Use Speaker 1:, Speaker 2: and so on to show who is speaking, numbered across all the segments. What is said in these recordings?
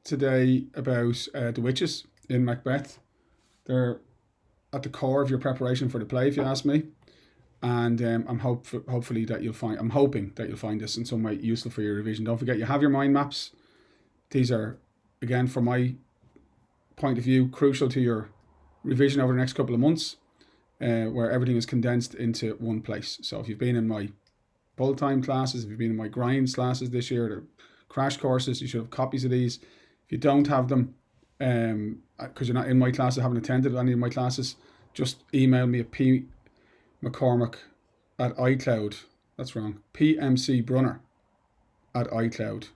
Speaker 1: today about the witches in Macbeth. They're at the core of your preparation for the play, if you ask me. And hopefully that you'll find. I'm hoping that you'll find this in some way useful for your revision. Don't forget, you have your mind maps. These are, again, from my point of view, crucial to your revision over the next couple of months, where everything is condensed into one place. So if you've been in my full-time classes, if you've been in my grinds classes this year, the crash courses, you should have copies of these. If you don't have them, because you're not in my classes, haven't attended any of my classes, just email me at pmccormack at iCloud. That's wrong. pmcbrunner at iCloud.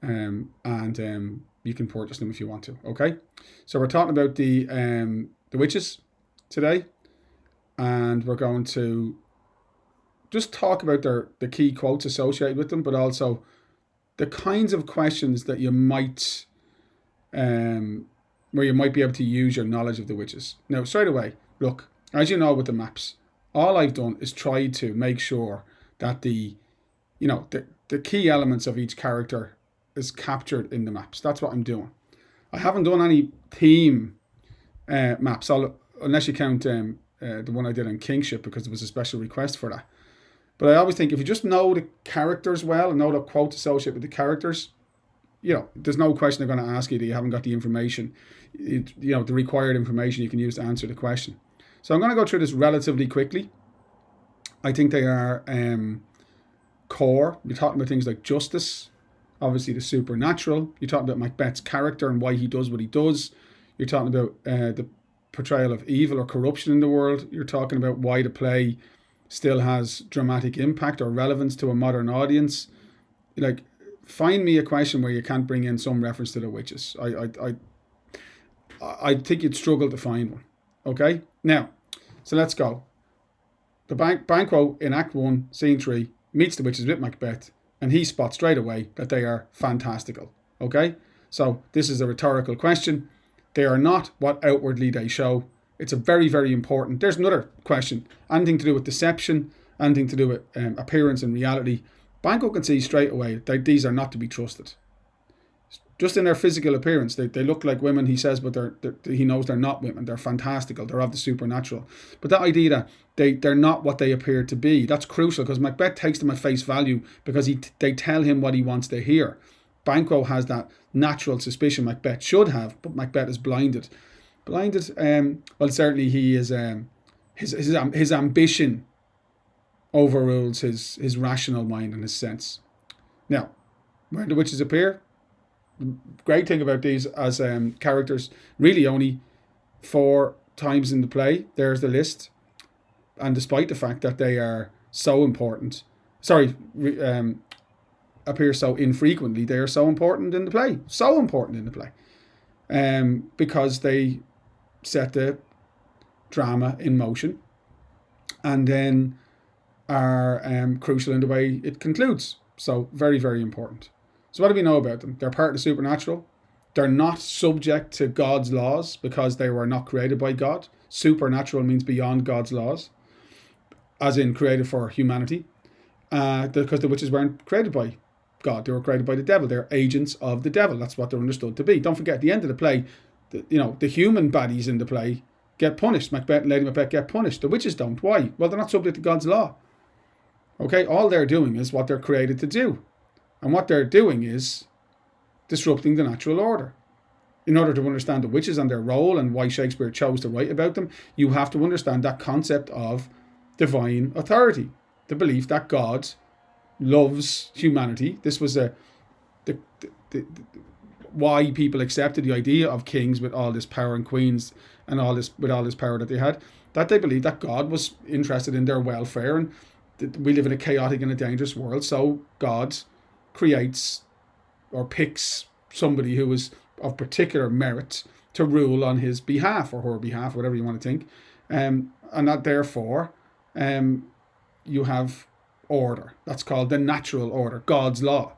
Speaker 1: And you can purchase them if you want to. Okay, so we're talking about the witches today, and we're going to just talk about the key quotes associated with them, but also the kinds of questions that you might where you might be able to use your knowledge of the witches. Now, straight away, look, as you know with the maps, all I've done is try to make sure that the key elements of each character is captured in the maps. That's what I'm doing. I haven't done any theme maps, unless you count the one I did on Kingship, because there was a special request for that. But I always think if you just know the characters well and know the quotes associated with the characters, there's no question they're going to ask you that you haven't got the information, the required information you can use to answer the question. So I'm going to go through this relatively quickly. I think they are core. You're talking about things like justice, obviously the supernatural. You're talking about Macbeth's character and why he does what he does. You're talking about the portrayal of evil or corruption in the world. You're talking about why the play still has dramatic impact or relevance to a modern audience. Like, find me a question where you can't bring in some reference to the witches. I think you'd struggle to find one. Okay? Now, so let's go. The Banquo in Act 1, Scene 3, meets the witches with Macbeth, and he spots straight away that they are fantastical. Okay? So this is a rhetorical question. They are not what outwardly they show. It's a very, very important. There's another question. Anything to do with deception, anything to do with appearance and reality. Banquo can see straight away that these are not to be trusted. Just in their physical appearance, they look like women, he says, but he knows they're not women. They're fantastical. They're of the supernatural. But that idea that they're not what they appear to be, that's crucial, because Macbeth takes them at face value because they tell him what he wants to hear. Banquo has that natural suspicion Macbeth should have, but Macbeth is blinded. Well, certainly he is. His ambition overrules his rational mind and his sense. Now, where the witches appear, the great thing about these as characters, really only 4 times in the play. There's the list, and despite the fact that they are so important, appear so infrequently, they are so important in the play. Because they set the drama in motion, and then are crucial in the way it concludes. So very, very important. So what do we know about them? They're part of the supernatural. They're not subject to God's laws because they were not created by God. Supernatural means beyond God's laws, as in created for humanity, because the witches weren't created by God. They were created by the devil. They're agents of the devil. That's what they're understood to be. Don't forget, at the end of the play, the human baddies in the play get punished. Macbeth and Lady Macbeth get punished. The witches don't. Why? Well, they're not subject to God's law. Okay, all they're doing is what they're created to do. And what they're doing is disrupting the natural order. In order to understand the witches and their role and why Shakespeare chose to write about them, you have to understand that concept of divine authority. The belief that God loves humanity. This was why people accepted the idea of kings with all this power and queens and all this power that they had, that they believed that God was interested in their welfare, and that we live in a chaotic and a dangerous world, so God creates or picks somebody who is of particular merit to rule on his behalf or her behalf, whatever you want to think, and that therefore you have order. That's called the natural order, God's law.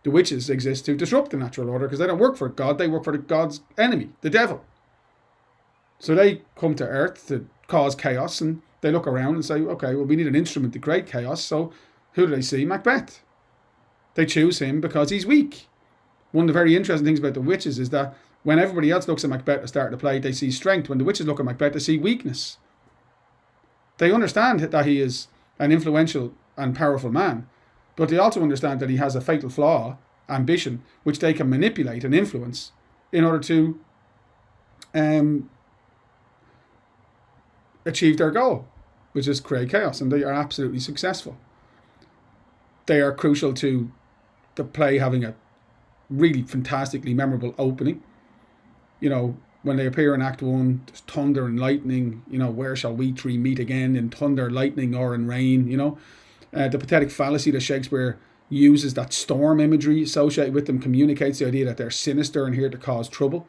Speaker 1: The witches exist to disrupt the natural order because they don't work for God, they work for God's enemy, the devil. So they come to Earth to cause chaos, and they look around and say, okay, well, we need an instrument to create chaos, so who do they see? Macbeth. They choose him because he's weak. one of the very interesting things about the witches is that when everybody else looks at Macbeth at the start of the play, they see strength. When the witches look at Macbeth, they see weakness. They understand that he is an influential and powerful man, but they also understand that he has a fatal flaw, ambition, which they can manipulate and influence in order to achieve their goal, which is create chaos, and they are absolutely successful. They are crucial to the play having a really fantastically memorable opening. You know, when they appear in Act 1, there's thunder and lightning, you know, where shall we three meet again, in thunder, lightning, or in rain, you know. The pathetic fallacy that Shakespeare uses, that storm imagery associated with them, communicates the idea that they're sinister and here to cause trouble.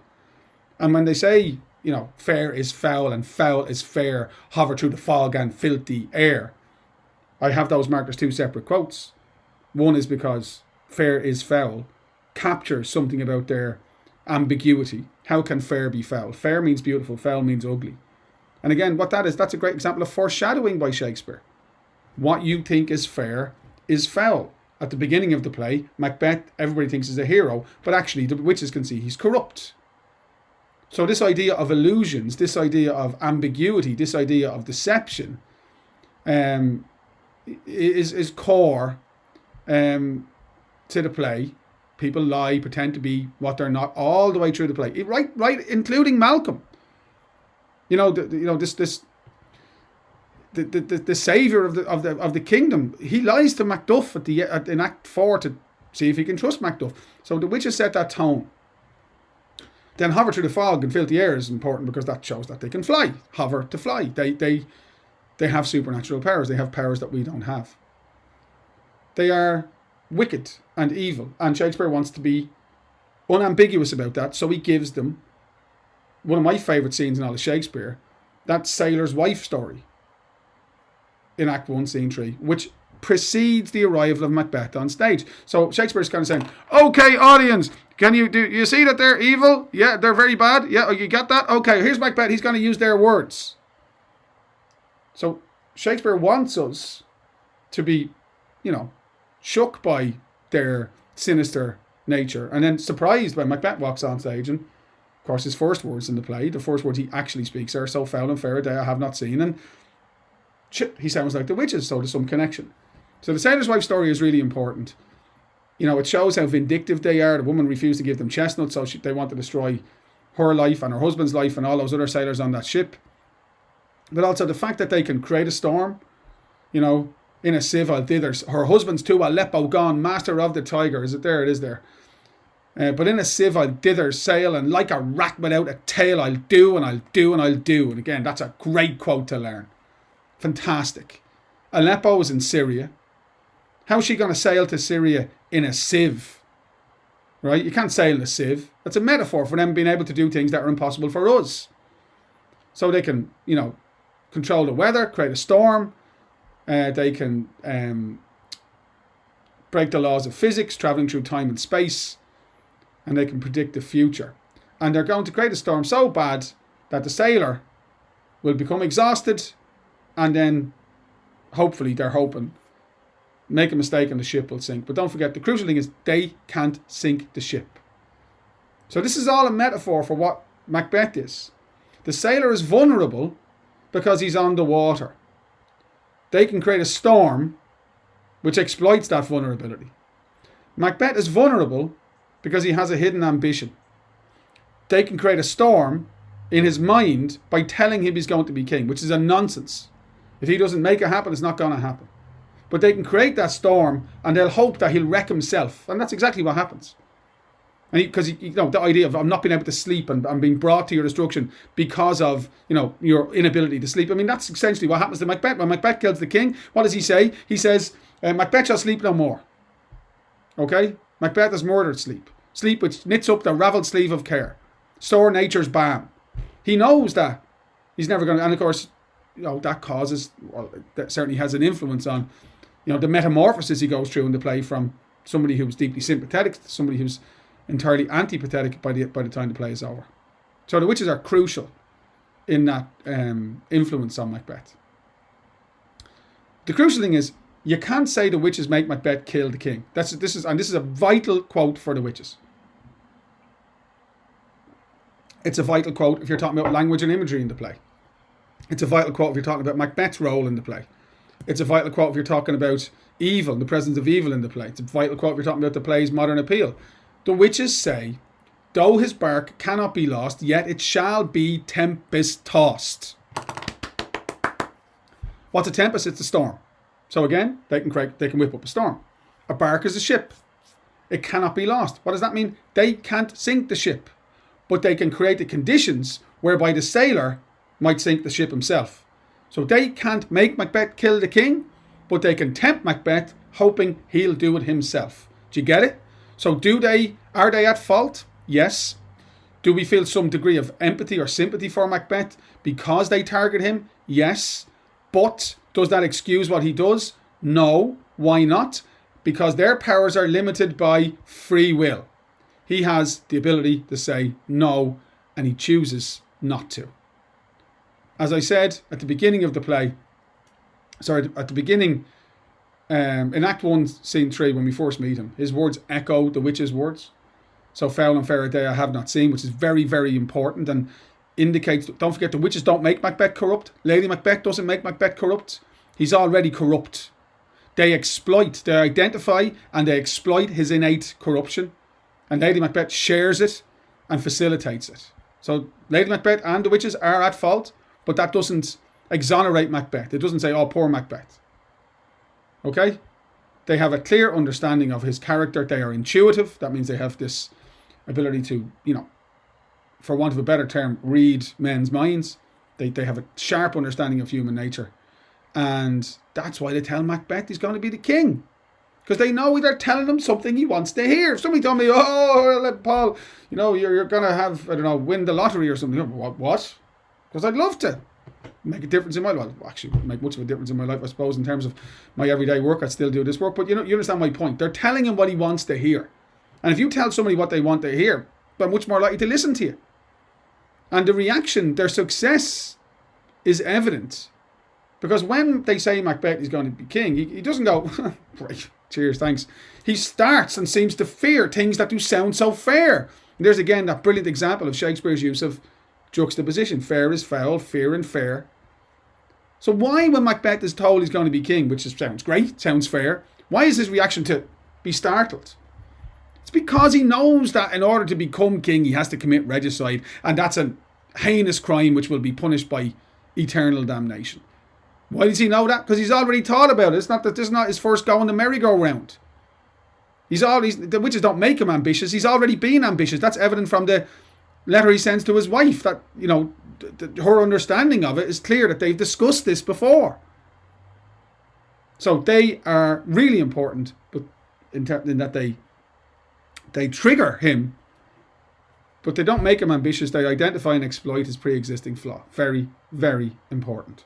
Speaker 1: And when they say, you know, fair is foul and foul is fair, hover through the fog and filthy air, I have those marked as two separate quotes. One is because fair is foul captures something about their ambiguity. How can fair be foul? Fair means beautiful, foul means ugly. And again, what that is, that's a great example of foreshadowing by Shakespeare. What you think is fair is foul. At the beginning of the play, Macbeth, everybody thinks is a hero, but actually the witches can see he's corrupt. So this idea of illusions, this idea of ambiguity, this idea of deception is core to the play. People lie, pretend to be what they're not, all the way through the play, right, including Malcolm. You know, the savior of the kingdom. He lies to Macduff in Act 4 to see if he can trust Macduff. So the witches set that tone. Then hover through the fog and filthy air is important because that shows that they can fly. Hover to fly. They have supernatural powers. They have powers that we don't have. They are wicked and evil, and Shakespeare wants to be unambiguous about that, so he gives them one of my favourite scenes in all of Shakespeare, that sailor's wife story in Act 1, Scene 3, which precedes the arrival of Macbeth on stage. So Shakespeare's kind of saying, okay, audience, do you see that they're evil? Yeah, they're very bad? Yeah, you get that? Okay, here's Macbeth, he's going to use their words. So Shakespeare wants us to be, you know, shook by their sinister nature and then surprised when Macbeth walks on stage. And of course his first words in the play, the first words he actually speaks are, so foul and fair a day I have not seen, and shit, he sounds like the witches, so there's some connection. So the sailor's wife story is really important. You know, it shows how vindictive they are. The woman refused to give them chestnuts, so they want to destroy her life and her husband's life and all those other sailors on that ship. But also the fact that they can create a storm, you know, in a sieve I'll dither. Her husband's too Aleppo gone, master of the tiger. Is it there? It is there. But in a sieve I'll dither sail, and like a rat without a tail I'll do and I'll do and I'll do. And again, that's a great quote to learn. Fantastic. Aleppo is in Syria. How's she going to sail to Syria in a sieve? Right? You can't sail in a sieve. That's a metaphor for them being able to do things that are impossible for us. So they can, you know, control the weather, create a storm. They can break the laws of physics, traveling through time and space, and they can predict the future. And they're going to create a storm so bad that the sailor will become exhausted, and then hopefully they're hoping make a mistake and the ship will sink. But don't forget, the crucial thing is they can't sink the ship. So this is all a metaphor for what Macbeth is. The sailor is vulnerable because he's on the water. They can create a storm which exploits that vulnerability. Macbeth is vulnerable because he has a hidden ambition. They can create a storm in his mind by telling him he's going to be king, which is a nonsense. If he doesn't make it happen, it's not going to happen. But they can create that storm and they'll hope that he'll wreck himself. And that's exactly what happens. Because you know, the idea of not being able to sleep and being brought to your destruction because of, you know, your inability to sleep. I mean, that's essentially what happens to Macbeth. When Macbeth kills the king, what does he say? He says, Macbeth shall sleep no more. Okay? Macbeth has murdered sleep. Sleep which knits up the ravelled sleeve of care. Store nature's balm. He knows that he's never going to, and of course, you know, that causes, well, that certainly has an influence on, you know, the metamorphosis he goes through in the play from somebody who's deeply sympathetic to somebody who's entirely antipathetic by the time the play is over. So the witches are crucial in that influence on Macbeth. The crucial thing is you can't say the witches make Macbeth kill the king. This is a vital quote for the witches. It's a vital quote if you're talking about language and imagery in the play. It's a vital quote if you're talking about Macbeth's role in the play. It's a vital quote if you're talking about evil, the presence of evil in the play. It's a vital quote if you're talking about the play's modern appeal. The witches say, though his bark cannot be lost, yet it shall be tempest-tossed. What's a tempest? It's a storm. So again, they can whip up a storm. A bark is a ship. It cannot be lost. What does that mean? They can't sink the ship, but they can create the conditions whereby the sailor might sink the ship himself. So they can't make Macbeth kill the king, but they can tempt Macbeth, hoping he'll do it himself. Do you get it? So are they at fault? Yes. Do we feel some degree of empathy or sympathy for Macbeth because they target him? Yes. But does that excuse what he does? No. Why not? Because their powers are limited by free will. He has the ability to say no, and he chooses not to. As I said at the beginning of the play, in Act 1, Scene 3, when we first meet him, his words echo the witch's words. So foul and fair a day I have not seen, which is very, very important and indicates, don't forget, the witches don't make Macbeth corrupt. Lady Macbeth doesn't make Macbeth corrupt. He's already corrupt. They identify and they exploit his innate corruption. And Lady Macbeth shares it and facilitates it. So Lady Macbeth and the witches are at fault, but that doesn't exonerate Macbeth. It doesn't say, oh, poor Macbeth. Okay? They have a clear understanding of his character. They are intuitive. That means they have this ability to, for want of a better term, read men's minds. They have a sharp understanding of human nature. And that's why they tell Macbeth he's going to be the king. Because they know they're telling him something he wants to hear. If somebody told me, oh, Paul, you're going to have, win the lottery or something. What? Because I'd love to make a difference in my life. Well, actually, make much of a difference in my life, I suppose, in terms of my everyday work. I'd still do this work. But you understand my point. They're telling him what he wants to hear. And if you tell somebody what they want to hear, they're much more likely to listen to you. And the reaction, their success is evident. Because when they say Macbeth is going to be king, he doesn't go, right, cheers, thanks. He starts and seems to fear things that do sound so fair. And there's again that brilliant example of Shakespeare's use of juxtaposition. Fair is foul, fear and fair. So why, when Macbeth is told he's going to be king, which sounds great, sounds fair, why is his reaction to be startled? It's because he knows that in order to become king, he has to commit regicide. And that's a heinous crime which will be punished by eternal damnation. Why does he know that? Because he's already thought about it. It's not that this is not his first go on the merry-go-round. The witches don't make him ambitious. He's already been ambitious. That's evident from the letter he sends to his wife. That, her understanding of it is clear that they've discussed this before. So they are really important, but in that they trigger him, but they don't make him ambitious. They identify and exploit his pre-existing flaw. Very, very important.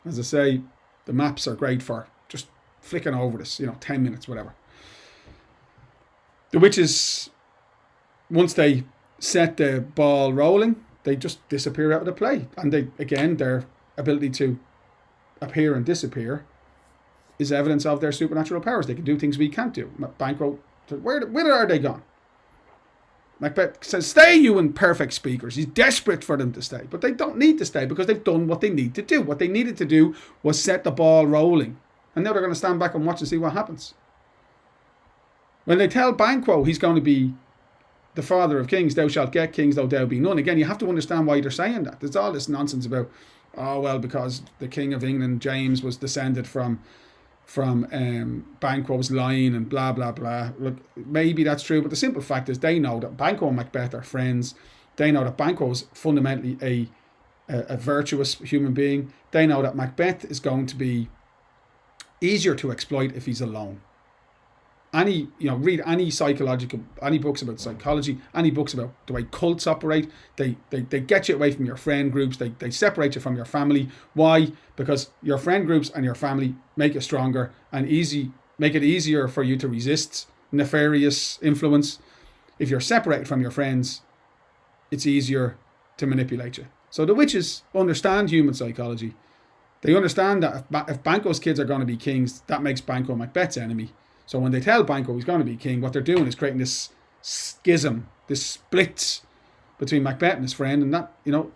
Speaker 1: As I say, the maps are great for just flicking over this, 10 minutes, whatever. The witches, once they set the ball rolling, they just disappear out of the play. And their ability to appear and disappear is evidence of their supernatural powers. They can do things we can't do. Banquo, where are they gone? Macbeth says, stay, you imperfect speakers. He's desperate for them to stay. But they don't need to stay because they've done what they need to do. What they needed to do was set the ball rolling. And now they're going to stand back and watch and see what happens. When they tell Banquo he's going to be the father of kings, thou shalt get kings, though thou be none. Again, you have to understand why they're saying that. There's all this nonsense about, because the King of England, James, was descended from Banquo's line and blah, blah, blah. Look, maybe that's true, but the simple fact is they know that Banquo and Macbeth are friends. They know that Banquo is fundamentally a virtuous human being. They know that Macbeth is going to be easier to exploit if he's alone. Read any books about psychology, any books about the way cults operate. They get you away from your friend groups. They separate you from your family. Why? Because your friend groups and your family make you stronger and make it easier for you to resist nefarious influence. If you're separated from your friends, it's easier to manipulate you. So the witches understand human psychology. They understand that if Banquo's kids are going to be kings, that makes Banquo Macbeth's enemy. So when they tell Banquo he's going to be king, what they're doing is creating this schism, this split between Macbeth and his friend, and that,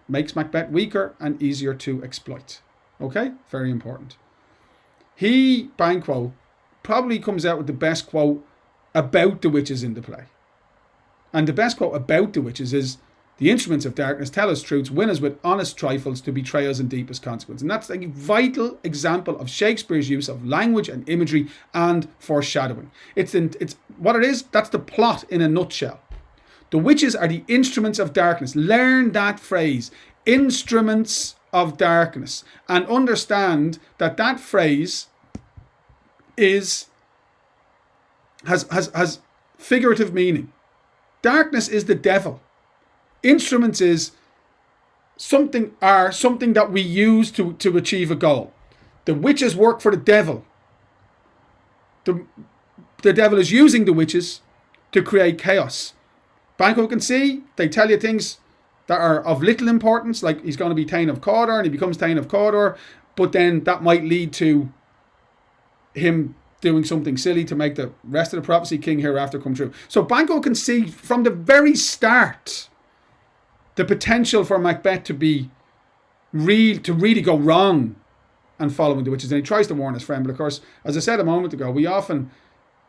Speaker 1: makes Macbeth weaker and easier to exploit. Okay? Very important. He, Banquo, probably comes out with the best quote about the witches in the play. And the best quote about the witches is, "The instruments of darkness tell us truths, win us with honest trifles to betrayals and deepest consequence." And that's a vital example of Shakespeare's use of language and imagery and foreshadowing. It's what it is. That's the plot in a nutshell. The witches are the instruments of darkness. Learn that phrase, instruments of darkness, and understand that phrase has figurative meaning. Darkness is the devil. Instruments is something that we use to achieve a goal. The witches work for the devil. The devil is using the witches to create chaos. Banquo can see, they tell you things that are of little importance, like he's going to be Thane of Cawdor, and he becomes Thane of Cawdor, but then that might lead to him doing something silly to make the rest of the prophecy, King Hereafter, come true. So Banquo can see from the very start the potential for Macbeth to be really go wrong and following the witches. And he tries to warn his friend, but of course, as I said a moment ago, we often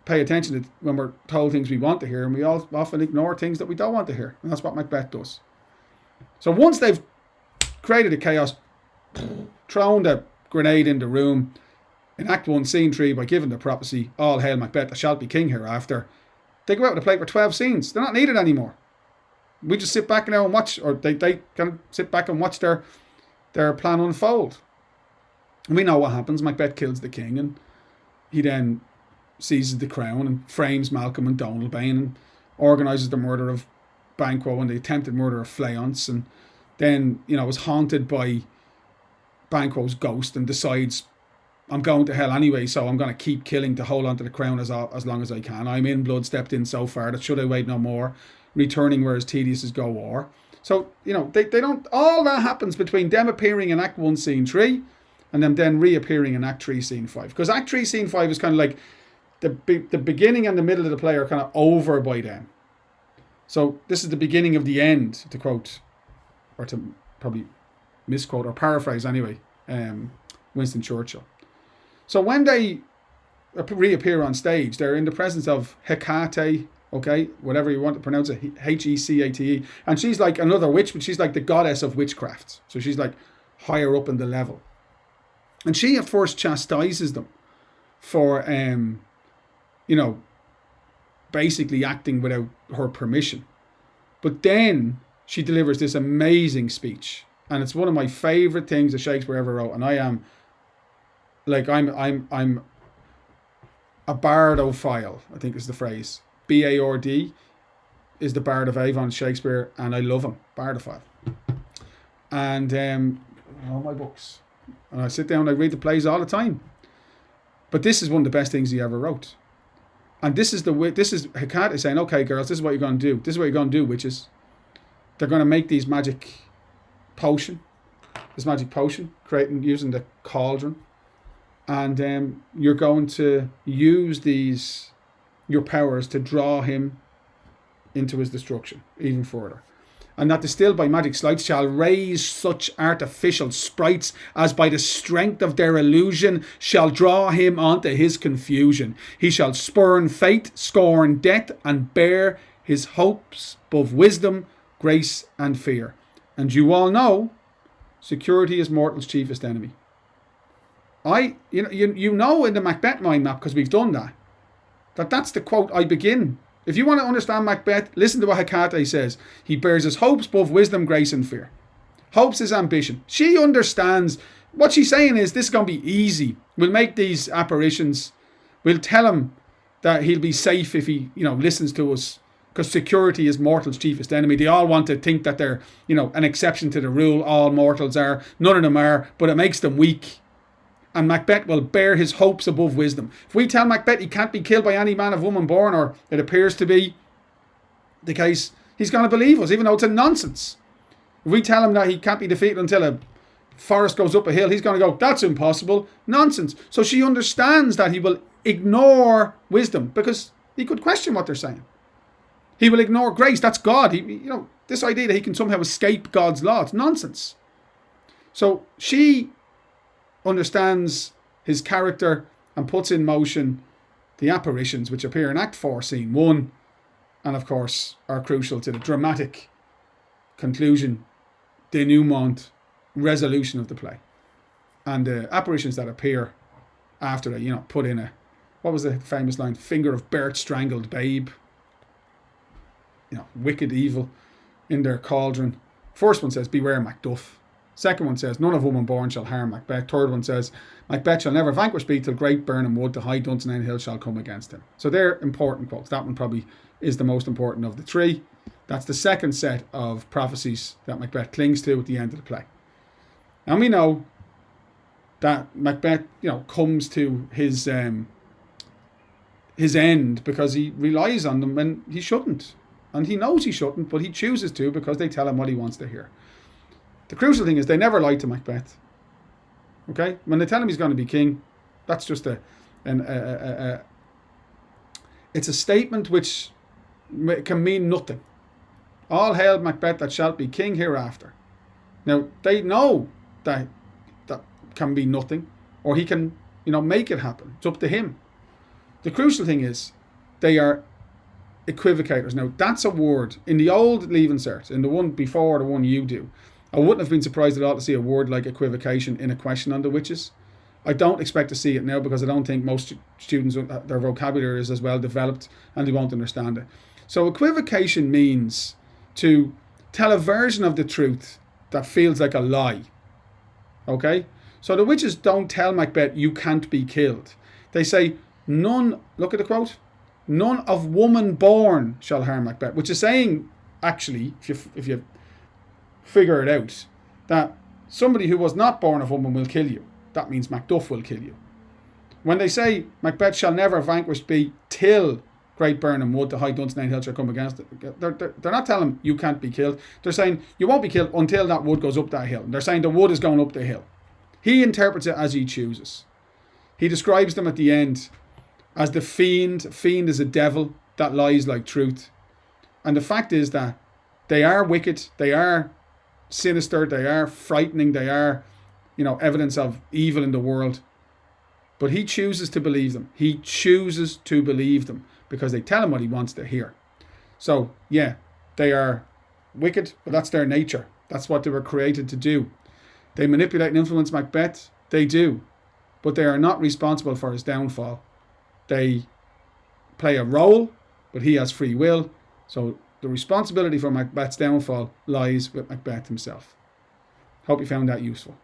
Speaker 1: pay attention to when we're told things we want to hear, and we all often ignore things that we don't want to hear. And that's what Macbeth does. So once they've created the chaos, thrown the grenade in the room, in Act 1, Scene 3, by giving the prophecy, "All hail Macbeth, that shall be king hereafter," they go out with a plate for 12 scenes. They're not needed anymore. We just sit back now and watch, or they kind of sit back and watch their plan unfold. And we know what happens. Macbeth kills the king, and he then seizes the crown and frames Malcolm and Donalbain and organises the murder of Banquo and the attempted murder of Fleance, and then, is haunted by Banquo's ghost and decides, "I'm going to hell anyway, so I'm going to keep killing to hold on to the crown as long as I can. I'm in blood, stepped in so far that should I wait no more, returning where as tedious as go o'er." So, they don't, all that happens between them appearing in Act 1, Scene 3, and them then reappearing in Act 3, Scene 5. Because Act 3, Scene 5 is kind of like the beginning and the middle of the play are kind of over by then. So this is the beginning of the end, to quote, or to probably misquote or paraphrase anyway, Winston Churchill. So when they reappear on stage, they're in the presence of Hecate, okay, whatever you want to pronounce it, Hecate, and she's like another witch, but she's like the goddess of witchcraft. So she's like higher up in the level. And she at first chastises them for, basically acting without her permission. But then she delivers this amazing speech. And it's one of my favourite things that Shakespeare ever wrote. And I'm a bardophile, I think is the phrase. B-A-R-D is the Bard of Avon, Shakespeare, and I love him. Bardophile. And all my books. And I sit down and I read the plays all the time. But this is one of the best things he ever wrote. And this is Hecate saying, "Okay, girls, this is what you're going to do. This is what you're going to do, witches. They're going to make this magic potion, using the cauldron. And you're going to use your powers to draw him into his destruction even further. And that distilled by magic sleights shall raise such artificial sprites as by the strength of their illusion shall draw him onto his confusion. He shall spurn fate, scorn death, and bear his hopes above wisdom, grace, and fear. And you all know, security is mortal's chiefest enemy." You know in the Macbeth mind map, because we've done that's the quote I begin. If you want to understand Macbeth, listen to what Hecate says. He bears his hopes above wisdom, grace, and fear. Hopes is ambition. She understands. What she's saying is, this is going to be easy. We'll make these apparitions. We'll tell him that he'll be safe if he, listens to us. Because security is mortal's chiefest enemy. They all want to think that they're, an exception to the rule. All mortals are. None of them are. But it makes them weak. And Macbeth will bear his hopes above wisdom. If we tell Macbeth he can't be killed by any man of woman born, or it appears to be the case, he's going to believe us, even though it's a nonsense. If we tell him that he can't be defeated until a forest goes up a hill, he's going to go, "That's impossible, nonsense." So she understands that he will ignore wisdom, because he could question what they're saying. He will ignore grace. That's God. This idea that he can somehow escape God's law, it's nonsense. So she understands his character and puts in motion the apparitions which appear in Act 4, Scene 1, and of course are crucial to the dramatic conclusion, denouement, resolution of the play. And the apparitions that appear after they, put in what was the famous line? Finger of birch strangled babe. Wicked evil in their cauldron. First one says, beware Macduff. Second one says, none of woman born shall harm Macbeth. Third one says, Macbeth shall never vanquish be till great Burnham wood, the high Dunsinane hill shall come against him. So they're important quotes. That one probably is the most important of the three. That's the second set of prophecies that Macbeth clings to at the end of the play. And we know that Macbeth, comes to his end because he relies on them when he shouldn't. And he knows he shouldn't, but he chooses to because they tell him what he wants to hear. The crucial thing is they never lie to Macbeth. Okay? When they tell him he's going to be king, that's just it's a statement which can mean nothing. All hail Macbeth that shalt be king hereafter. Now, they know that can be nothing, or he can, make it happen. It's up to him. The crucial thing is they are equivocators. Now, that's a word. In the old Leave Insert, in the one before the one you do, I wouldn't have been surprised at all to see a word like equivocation in a question on the witches. I don't expect to see it now because I don't think most students, their vocabulary is as well developed and they won't understand it. So equivocation means to tell a version of the truth that feels like a lie. Okay? So the witches don't tell Macbeth, you can't be killed. They say, none, look at the quote, none of woman born shall harm Macbeth, which is saying, actually, if you figure it out, that somebody who was not born of woman will kill you. That means Macduff will kill you. When they say Macbeth shall never vanquished be till great Burnham wood, the high Dunsinane hill shall come against it, they're not telling him you can't be killed. They're saying you won't be killed until that wood goes up that hill. And they're saying the wood is going up the hill. He interprets it as he chooses. He describes them at the end as the fiend. Fiend is a devil that lies like truth. And the fact is that they are wicked, they are sinister, they are frightening, they are, evidence of evil in the world. But he chooses to believe them. He chooses to believe them because they tell him what he wants to hear. So, yeah, they are wicked, but that's their nature. That's what they were created to do. They manipulate and influence Macbeth. They do. But they are not responsible for his downfall. They play a role, but he has free will. So the responsibility for Macbeth's downfall lies with Macbeth himself. Hope you found that useful.